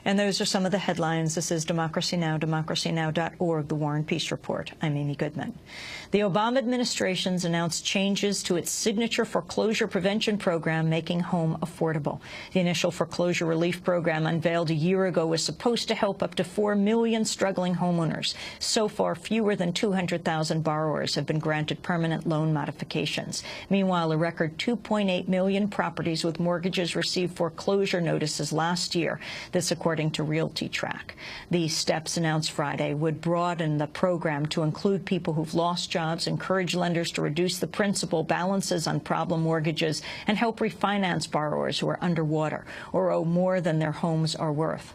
And those are some of the headlines. This is Democracy Now!, democracynow.org, The War and Peace Report. I'm Amy Goodman. The Obama administration's announced changes to its signature foreclosure prevention program, making home affordable. The initial foreclosure relief program, unveiled a year ago, was supposed to help up to 4 million struggling homeowners. So far, fewer than 200,000 borrowers have been granted permanent loan modifications. Meanwhile, a record 2.8 million properties with mortgages received foreclosure notices last year. This according to RealtyTrac. The steps announced Friday would broaden the program to include people who've lost jobs, encourage lenders to reduce the principal balances on problem mortgages, and help refinance borrowers who are underwater or owe more than their homes are worth.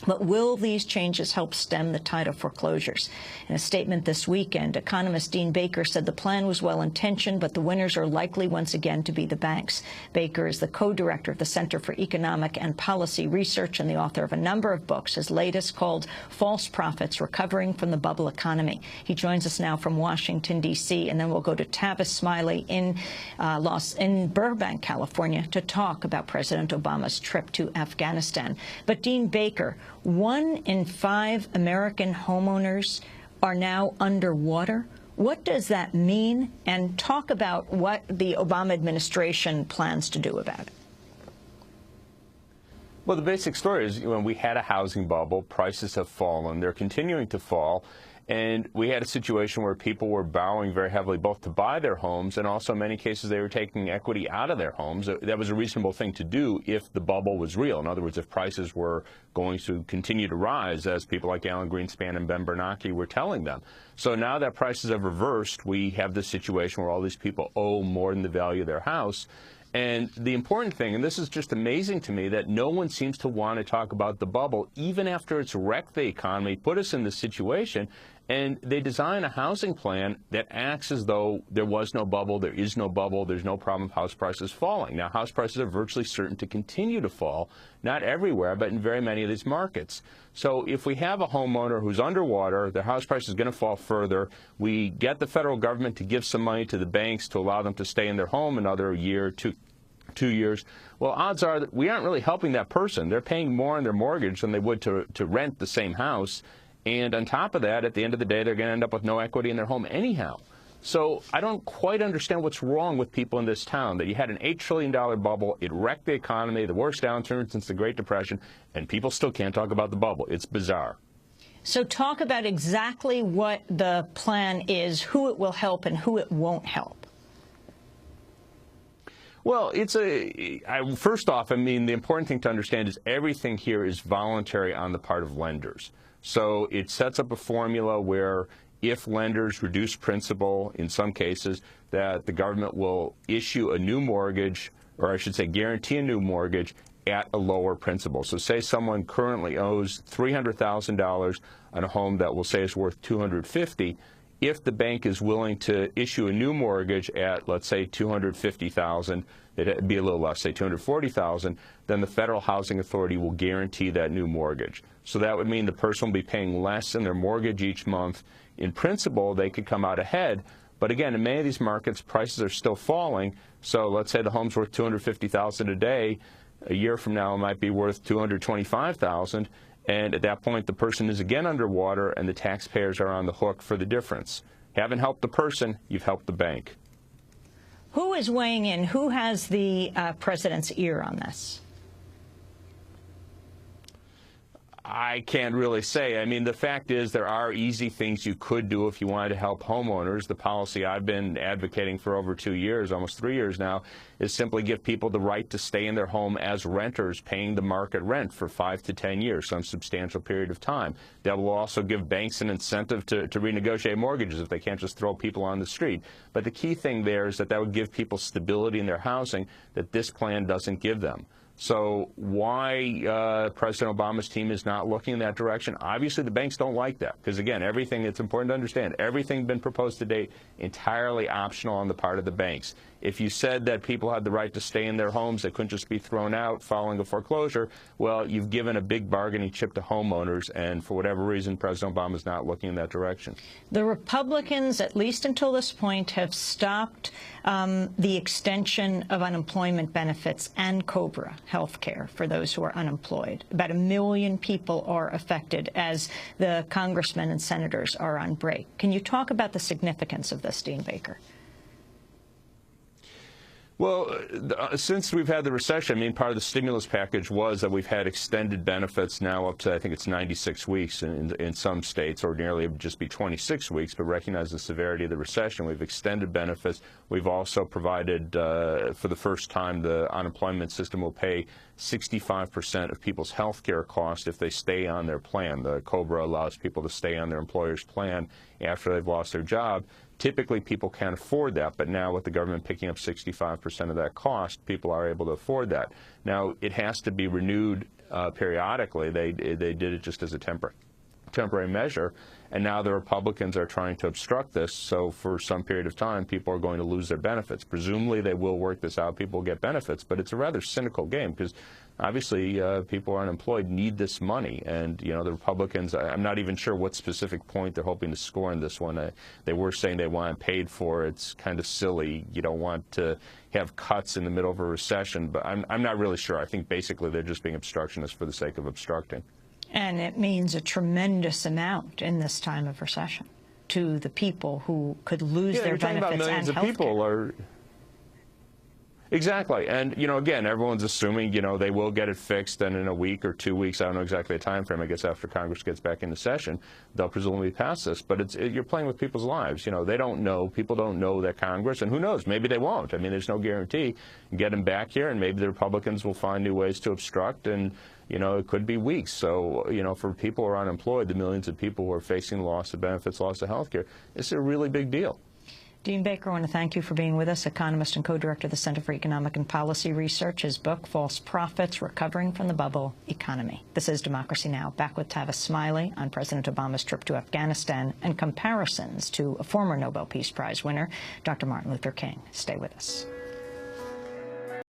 But will these changes help stem the tide of foreclosures? In a statement this weekend, Economist Dean Baker said the plan was well-intentioned, but the winners are likely once again to be the banks. Baker is the co-director of the Center for Economic and Policy Research and the author of a number of books, his latest called False Prophets: Recovering from the Bubble Economy. He joins us now from Washington, D.C., and then we'll go to Tavis Smiley in Burbank, California, to talk about President Obama's trip to Afghanistan. But Dean Baker, 1 in 5 American homeowners are now underwater. What does that mean? And talk about what the Obama administration plans to do about it. Well, the basic story is when we had a housing bubble, prices have fallen. They're continuing to fall. And we had a situation where people were borrowing very heavily both to buy their homes and also in many cases they were taking equity out of their homes. That was a reasonable thing to do if the bubble was real. In other words, if prices were going to continue to rise, as people like Alan Greenspan and Ben Bernanke were telling them. So now that prices have reversed, we have this situation where all these people owe more than the value of their house. And the important thing, and this is just amazing to me, that no one seems to want to talk about the bubble, even after it's wrecked the economy, put us in this situation, and they design a housing plan that acts as though there was no bubble, there is no bubble, there's no problem of house prices falling. Now, house prices are virtually certain to continue to fall, not everywhere, but in very many of these markets. So if we have a homeowner who's underwater, their house price is going to fall further, we get the federal government to give some money to the banks to allow them to stay in their home another year, two years, well, odds are that we aren't really helping that person. They're paying more on their mortgage than they would to rent the same house. And on top of that, at the end of the day, they're going to end up with no equity in their home anyhow. So I don't quite understand what's wrong with people in this town, that you had an $8 trillion bubble, it wrecked the economy, the worst downturn since the Great Depression, and people still can't talk about the bubble. It's bizarre. So talk about exactly what the plan is, who it will help and who it won't help. Well, first off, I mean, the important thing to understand is everything here is voluntary on the part of lenders. So it sets up a formula where if lenders reduce principal, in some cases, that the government will issue a new mortgage, or I should say guarantee a new mortgage at a lower principal. So say someone currently owes $300,000 on a home that we'll say is worth $250,000. If the bank is willing to issue a new mortgage at, let's say, $250,000, it'd be a little less, say $240,000, then the Federal Housing Authority will guarantee that new mortgage. So that would mean the person will be paying less in their mortgage each month. In principle, they could come out ahead. But again, in many of these markets, prices are still falling. So let's say the home's worth $250,000 a day. A year from now, it might be worth $225,000. And at that point, the person is again underwater, and the taxpayers are on the hook for the difference. Haven't helped the person, you've helped the bank. Who is weighing in? Who has the president's ear on this? I can't really say. I mean, the fact is there are easy things you could do if you wanted to help homeowners. The policy I've been advocating for over 2 years, almost 3 years now, is simply give people the right to stay in their home as renters paying the market rent for 5 to 10 years, some substantial period of time. That will also give banks an incentive to renegotiate mortgages if they can't just throw people on the street. But the key thing there is that would give people stability in their housing that this plan doesn't give them. So why President Obama's team is not looking in that direction? Obviously, the banks don't like that because, again, everything, it's important to understand, everything been proposed to date entirely optional on the part of the banks. If you said that people had the right to stay in their homes, they couldn't just be thrown out following a foreclosure, well, you've given a big bargaining chip to homeowners, and for whatever reason, President Obama is not looking in that direction. The Republicans, at least until this point, have stopped the extension of unemployment benefits and COBRA health care for those who are unemployed. About 1 million people are affected as the congressmen and senators are on break. Can you talk about the significance of this, Dean Baker? Well, since we've had the recession, I mean, part of the stimulus package was that we've had extended benefits now up to, I think it's 96 weeks in some states. Ordinarily, it would just be 26 weeks, but recognize the severity of the recession. We've extended benefits. We've also provided, for the first time, the unemployment system will pay 65% of people's health care costs if they stay on their plan. The COBRA allows people to stay on their employer's plan after they've lost their job. Typically, people can't afford that, but now with the government picking up 65% of that cost, people are able to afford that. Now, it has to be renewed periodically. They did it just as a temporary measure, and now the Republicans are trying to obstruct this, so for some period of time, people are going to lose their benefits. Presumably, they will work this out. People will get benefits, but it's a rather cynical game because obviously, people who are unemployed need this money, and you know the Republicans. I'm not even sure what specific point they're hoping to score in this one. They were saying they want it paid for. It's kind of silly. You don't want to have cuts in the middle of a recession, but I'm not really sure. I think basically they're just being obstructionists for the sake of obstructing. And it means a tremendous amount in this time of recession to the people who could lose their benefits and health care. Millions of people are. Exactly. And, you know, again, everyone's assuming, you know, they will get it fixed, and in a week or 2 weeks, I don't know exactly the time frame, I guess after Congress gets back into session, they'll presumably pass this. But you're playing with people's lives. You know, they don't know, people don't know that Congress, and who knows, maybe they won't. I mean, there's no guarantee. Get them back here, and maybe the Republicans will find new ways to obstruct, and, you know, it could be weeks. So, you know, for people who are unemployed, the millions of people who are facing loss of benefits, loss of health care, it's a really big deal. Dean Baker, I want to thank you for being with us, economist and co-director of the Center for Economic and Policy Research. His book, False Prophets, Recovering from the Bubble Economy. This is Democracy Now! Back with Tavis Smiley on President Obama's trip to Afghanistan and comparisons to a former Nobel Peace Prize winner, Dr. Martin Luther King. Stay with us.